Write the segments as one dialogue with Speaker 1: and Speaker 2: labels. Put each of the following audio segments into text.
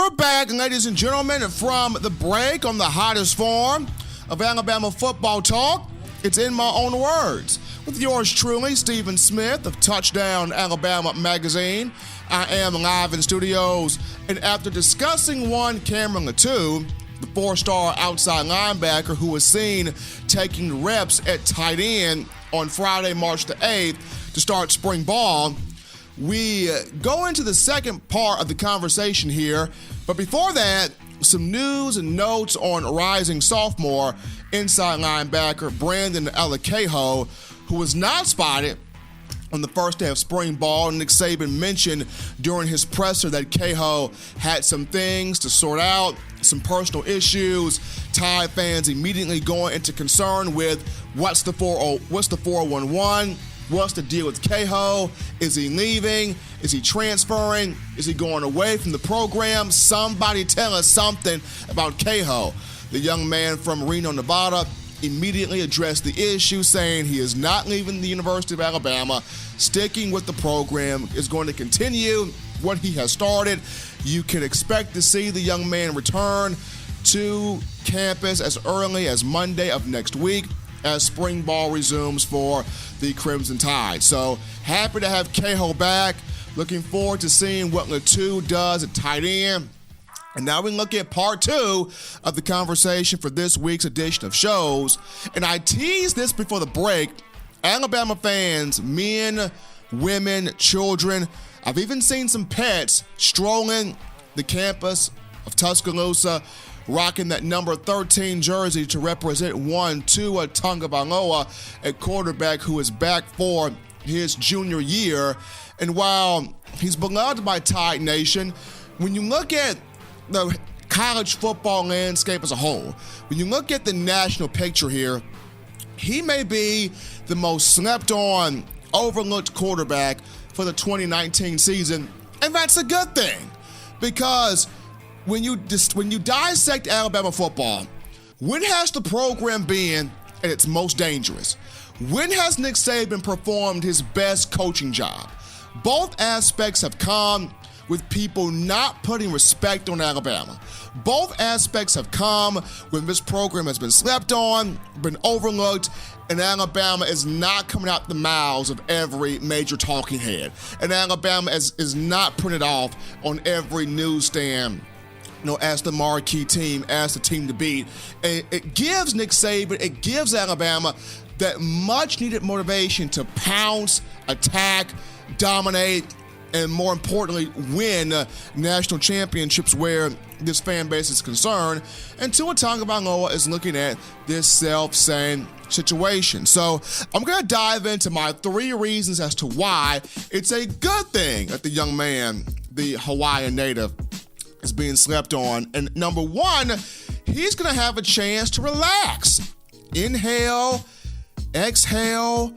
Speaker 1: We're back, ladies and gentlemen, from the break on the hottest form of Alabama football talk. It's In My Own Words with yours truly, Stephen Smith of Touchdown Alabama Magazine. I am live in studios, and after discussing one Cameron Latu, the four-star outside linebacker who was seen taking reps at tight end on Friday, March the 8th to start spring ball, we go into the second part of the conversation here. But before that, some news and notes on rising sophomore inside linebacker Brandon Alakeho, who was not spotted on the first day of spring ball. Nick Saban mentioned during his presser that Kehoe had some things to sort out, some personal issues. Tide fans immediately going into concern with what's the 411? What's the deal with Kehoe? Is he leaving? Is he transferring? Is he going away from the program? Somebody tell us something about Kehoe. The young man from Reno, Nevada, immediately addressed the issue, saying he is not leaving the University of Alabama, sticking with the program, is going to continue what he has started. You can expect to see the young man return to campus as early as Monday of next week as spring ball resumes for the Crimson Tide. So happy to have Kehoe back. Looking forward to seeing what Latu does at tight end. And now we look at part two of the conversation for this week's edition of shows. And I teased this before the break. Alabama fans, men, women, children, I've even seen some pets strolling the campus of Tuscaloosa, rocking that number 13 jersey to represent one Tua Tagovailoa, a quarterback who is back for his junior year. And while he's beloved by Tide Nation, when you look at the college football landscape as a whole, when you look at the national picture here, he may be the most slept on, overlooked quarterback for the 2019 season. And that's a good thing, because when you dissect Alabama football, when has the program been at its most dangerous? When has Nick Saban performed his best coaching job? Both aspects have come with people not putting respect on Alabama. Both aspects have come when this program has been slept on, been overlooked, and Alabama is not coming out the mouths of every major talking head. And Alabama is not putting it off on every newsstand, as the marquee team, as the team to beat. And it gives Nick Saban, it gives Alabama that much-needed motivation to pounce, attack, dominate, and more importantly, win national championships where this fan base is concerned. And Tua Tagovailoa is looking at this self-same situation. So I'm going to dive into my 3 reasons as to why it's a good thing that the young man, the Hawaiian native, is being slept on. And number 1, he's going to have a chance to relax. Inhale, exhale,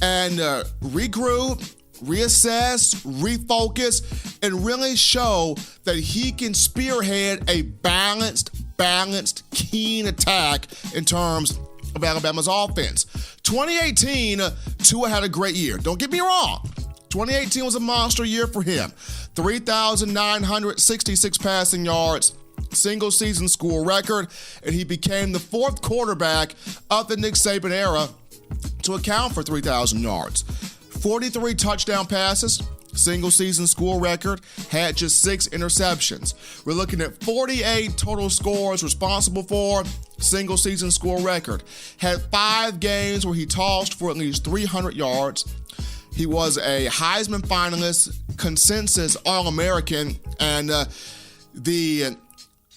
Speaker 1: and regroup, reassess, refocus, and really show that he can spearhead a balanced, keen attack in terms of Alabama's offense. 2018, Tua had a great year. Don't get me wrong. 2018 was a monster year for him. 3,966 passing yards, single-season school record, and he became the 4th quarterback of the Nick Saban era to account for 3,000 yards. 43 touchdown passes, single-season school record, had just 6 interceptions. We're looking at 48 total scores responsible for, single-season school record. Had 5 games where he tossed for at least 300 yards. He was a Heisman finalist, consensus All-American, and the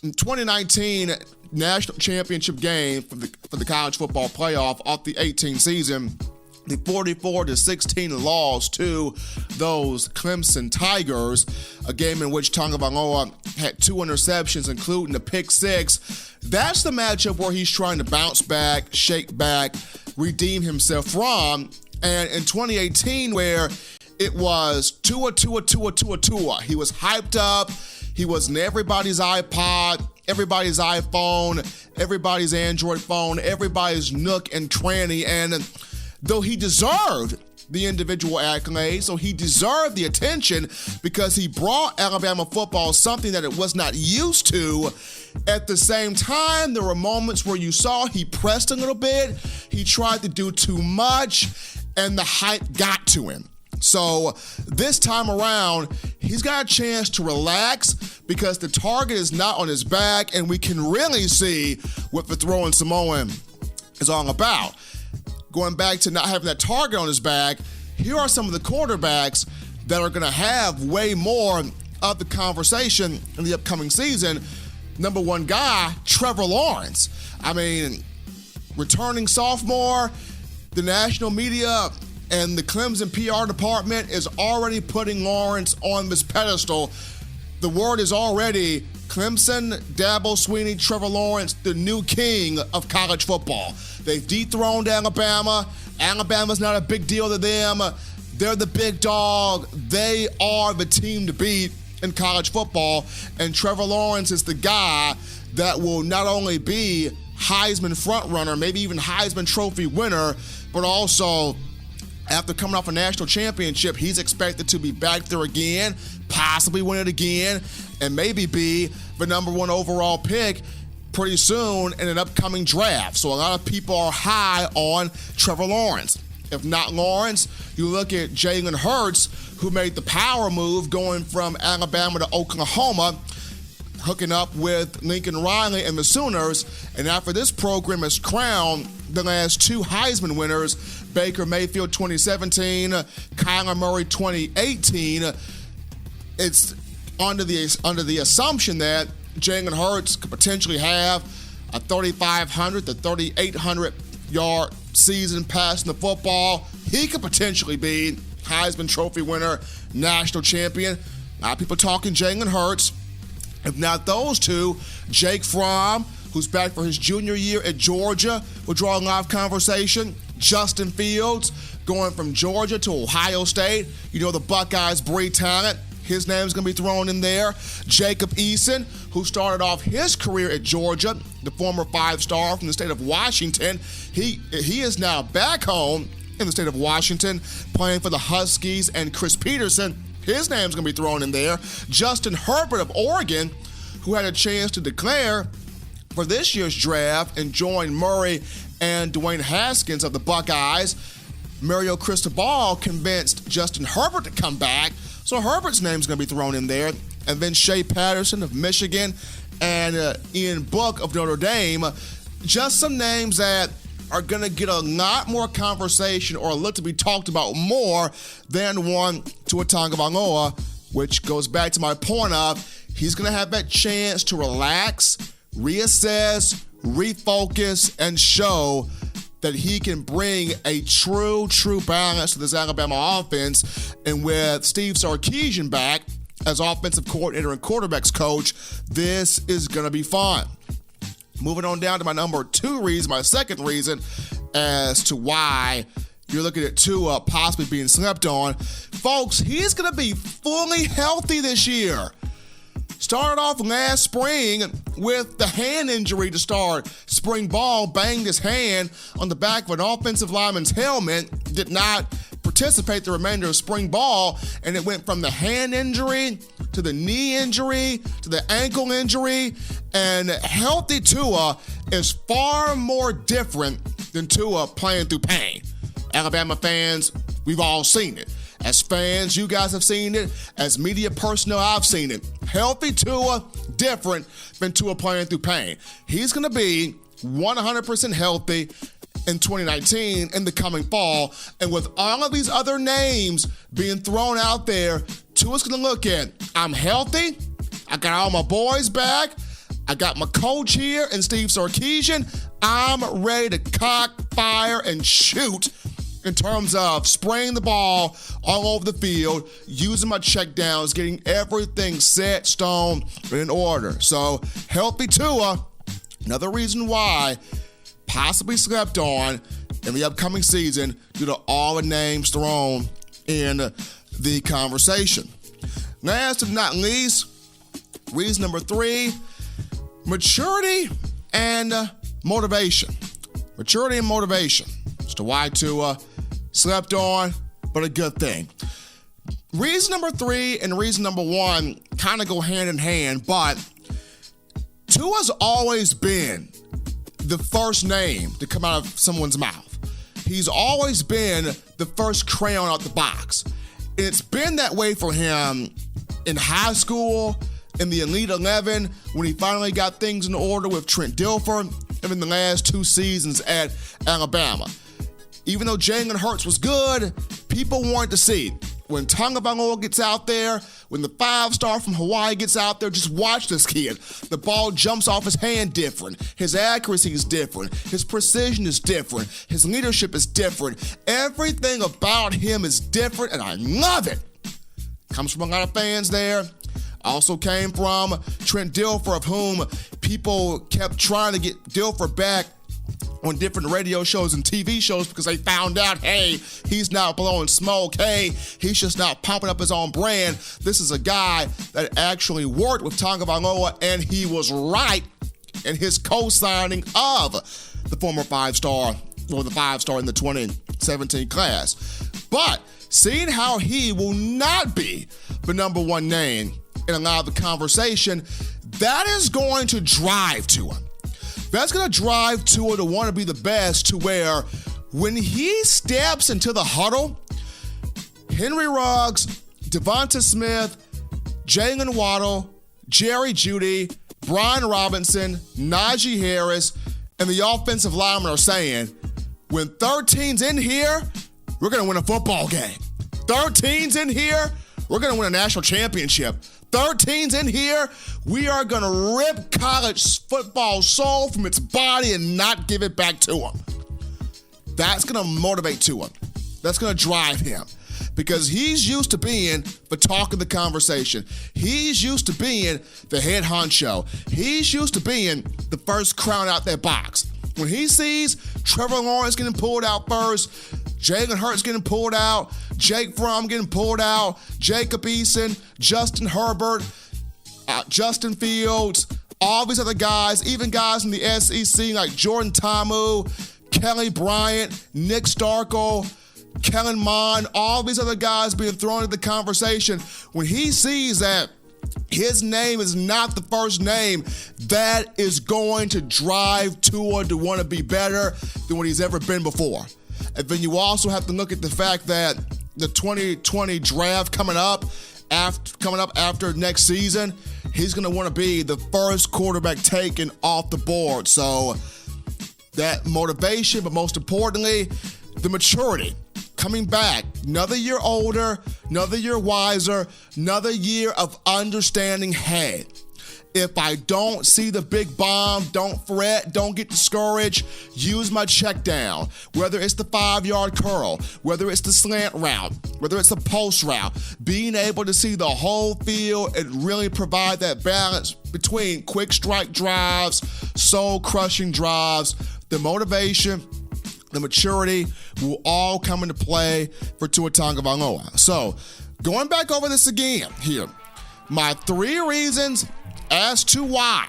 Speaker 1: 2019 national championship game for the college football playoff off the 18 season, the 44-16 loss to those Clemson Tigers, a game in which Tagovailoa had 2 interceptions, including a pick 6. That's the matchup where he's trying to bounce back, shake back, redeem himself from. And in 2018, where it was Tua. He was hyped up. He was in everybody's iPod, everybody's iPhone, everybody's Android phone, everybody's nook and cranny. And though he deserved the individual accolades, so he deserved the attention because he brought Alabama football something that it was not used to. At the same time, there were moments where you saw he pressed a little bit, he tried to do too much, and the hype got to him. So this time around, he's got a chance to relax because the target is not on his back, and we can really see what the throwing Samoan is all about. Going back to not having that target on his back, here are some of the quarterbacks that are going to have way more of the conversation in the upcoming season. Number one guy, Trevor Lawrence. I mean, returning sophomore, the national media and the Clemson PR department is already putting Lawrence on this pedestal. The word is already Clemson, Dabo Swinney, Trevor Lawrence, the new king of college football. They've dethroned Alabama. Alabama's not a big deal to them. They're the big dog. They are the team to beat in college football. And Trevor Lawrence is the guy that will not only be Heisman frontrunner, maybe even Heisman Trophy winner, but also after coming off a national championship, he's expected to be back there again, possibly win it again, and maybe be the number one overall pick pretty soon in an upcoming draft. So a lot of people are high on Trevor Lawrence. If not Lawrence, you look at Jalen Hurts, who made the power move going from Alabama to Oklahoma, hooking up with Lincoln Riley and the Sooners. And after this program has crowned the last two Heisman winners, Baker Mayfield 2017, Kyler Murray 2018, it's under the assumption that Jalen Hurts could potentially have a 3,500 to 3,800 yard season passing the football. He could potentially be Heisman Trophy winner, national champion. A lot of people talking Jalen Hurts. If not those two, Jake Fromm, who's back for his junior year at Georgia, will draw a live conversation. Justin Fields, going from Georgia to Ohio State. You know the Buckeyes breed talent. His name's going to be thrown in there. Jacob Eason, who started off his career at Georgia, the former five-star from the state of Washington. He is now back home in the state of Washington, playing for the Huskies and Chris Peterson. His name's going to be thrown in there. Justin Herbert of Oregon, who had a chance to declare for this year's draft and join Murray and Dwayne Haskins of the Buckeyes. Mario Cristobal convinced Justin Herbert to come back, so Herbert's name's going to be thrown in there. And then Shea Patterson of Michigan and Ian Book of Notre Dame. Just some names that are going to get a lot more conversation or look to be talked about more than one Tua Tagovailoa, which goes back to my point of he's going to have that chance to relax, reassess, refocus, and show that he can bring a true balance to this Alabama offense. And with Steve Sarkisian back as offensive coordinator and quarterbacks coach, this is going to be fun. Moving on down to my my second reason as to why you're looking at Tua possibly being slept on. Folks, he's going to be fully healthy this year. Started off last spring with the hand injury to start spring ball, banged his hand on the back of an offensive lineman's helmet, did not participate the remainder of spring ball, and it went from the hand injury to the knee injury to the ankle injury, and healthy Tua is far more different than Tua playing through pain. Alabama fans, we've all seen it. As fans, you guys have seen it. As media personnel, I've seen it. Healthy Tua, different than Tua playing through pain. He's going to be 100% healthy in 2019 in the coming fall. And with all of these other names being thrown out there, Tua's going to look at, I'm healthy. I got all my boys back. I got my coach here and Steve Sarkisian. I'm ready to cock, fire, and shoot in terms of spraying the ball all over the field, using my check downs, getting everything set, stone, and in order. So, healthy Tua, another reason why possibly slept on in the upcoming season due to all the names thrown in the conversation. Last but not least, reason number 3, maturity and motivation. Maturity and motivation as to why Tua slept on but a good thing. Reason number 3 and reason number 1 kind of go hand in hand, but Tua's always been the first name to come out of someone's mouth. He's always been the first crayon out the box. And it's been that way for him in high school, in the Elite 11, when he finally got things in order with Trent Dilfer, and in the last 2 seasons at Alabama. Even though Jalen Hurts was good, people wanted to see when Tagovailoa gets out there, when the 5-star from Hawaii gets out there, just watch this kid. The ball jumps off his hand different. His accuracy is different. His precision is different. His leadership is different. Everything about him is different, and I love it. Comes from a lot of fans there. Also came from Trent Dilfer, of whom people kept trying to get Dilfer back on different radio shows and TV shows because they found out, hey, he's not blowing smoke. Hey, he's just not pumping up his own brand. This is a guy that actually worked with Tagovailoa, and he was right in his co-signing of the former 5-star, or the 5-star in the 2017 class. But seeing how he will not be the number 1 name in a lot of the conversation, that is going to drive Tua. That's going to drive Tua to want to be the best, to where when he steps into the huddle, Henry Ruggs, Devonta Smith, Jalen Waddle, Jerry Jeudy, Brian Robinson, Najee Harris, and the offensive linemen are saying, when 13's in here, we're going to win a football game. 13's in here, we're going to win a national championship. 13's in here, we are going to rip college football soul from its body and not give it back to him. That's going to motivate Tua. That's going to drive him. Because he's used to being the talk of the conversation. He's used to being the head honcho. He's used to being the first crown out that box. When he sees Trevor Lawrence getting pulled out first, Jalen Hurts getting pulled out, Jake Fromm getting pulled out, Jacob Eason, Justin Herbert, Justin Fields, all these other guys, even guys in the SEC like Jordan Ta'amu, Kelly Bryant, Nick Starkel, Kellen Mond, all these other guys being thrown into the conversation. When he sees that his name is not the first name, that is going to drive Tua to want to be better than what he's ever been before. And then you also have to look at the fact that the 2020 draft coming up after next season, he's going to want to be the first quarterback taken off the board. So that motivation, but most importantly, the maturity. Coming back, another year older, another year wiser, another year of understanding, hey, if I don't see the big bomb, don't fret, don't get discouraged, use my check down. Whether it's the 5-yard curl, whether it's the slant route, whether it's the post route, being able to see the whole field and really provide that balance between quick strike drives, soul-crushing drives, the motivation, the maturity will all come into play for Tua Tagovailoa. So, going back over this again here, my 3 reasons as to why.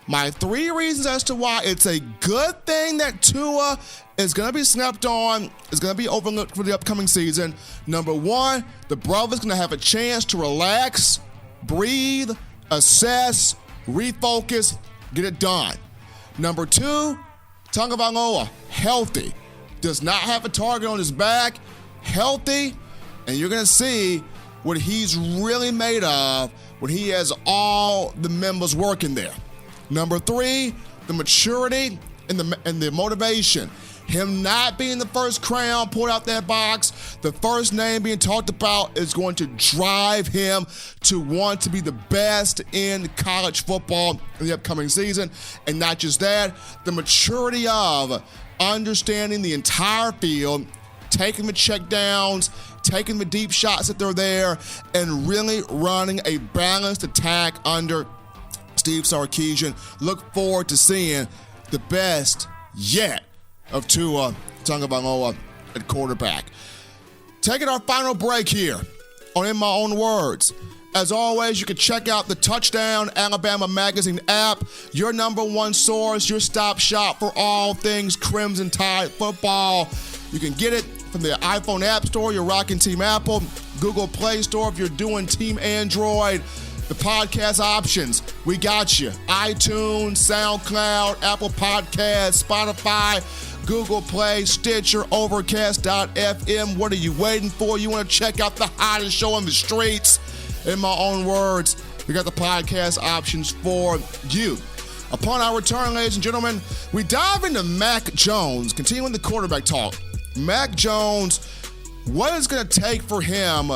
Speaker 1: My 3 reasons as to why it's a good thing that Tua is going to be slept on, is going to be overlooked for the upcoming season. Number 1, the brother's going to have a chance to relax, breathe, assess, refocus, get it done. Number 2, Tagovailoa, healthy. Does not have a target on his back, healthy, and you're going to see what he's really made of when he has all the members working there. Number 3, the maturity and the motivation. Him not being the first crown pulled out that box, the first name being talked about, is going to drive him to want to be the best in college football in the upcoming season. And not just that, the maturity of understanding the entire field, taking the check downs, taking the deep shots that they're there, and really running a balanced attack under Steve Sarkisian. Look forward to seeing the best yet of Tua Tagovailoa at quarterback. Taking our final break here on In My Own Words. As always, you can check out the Touchdown Alabama Magazine app, your number 1 source, your stop shop for all things Crimson Tide football. You can get it from the iPhone App Store, you're rocking Team Apple, Google Play Store if you're doing Team Android. The podcast options, we got you. iTunes, SoundCloud, Apple Podcasts, Spotify, Google Play, Stitcher, Overcast.fm. What are you waiting for? You want to check out the hottest show on the streets? In my own words, we got the podcast options for you. Upon our return, ladies and gentlemen, we dive into Mac Jones, continuing the quarterback talk. Mac Jones, what is going to take for him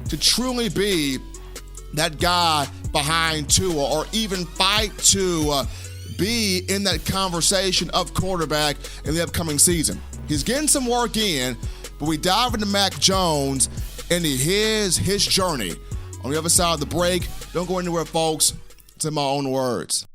Speaker 1: to truly be that guy behind Tua, or even fight to be in that conversation of quarterback in the upcoming season? He's getting some work in, but we dive into Mac Jones and his journey. On the other side of the break, don't go anywhere, folks. It's in my own words.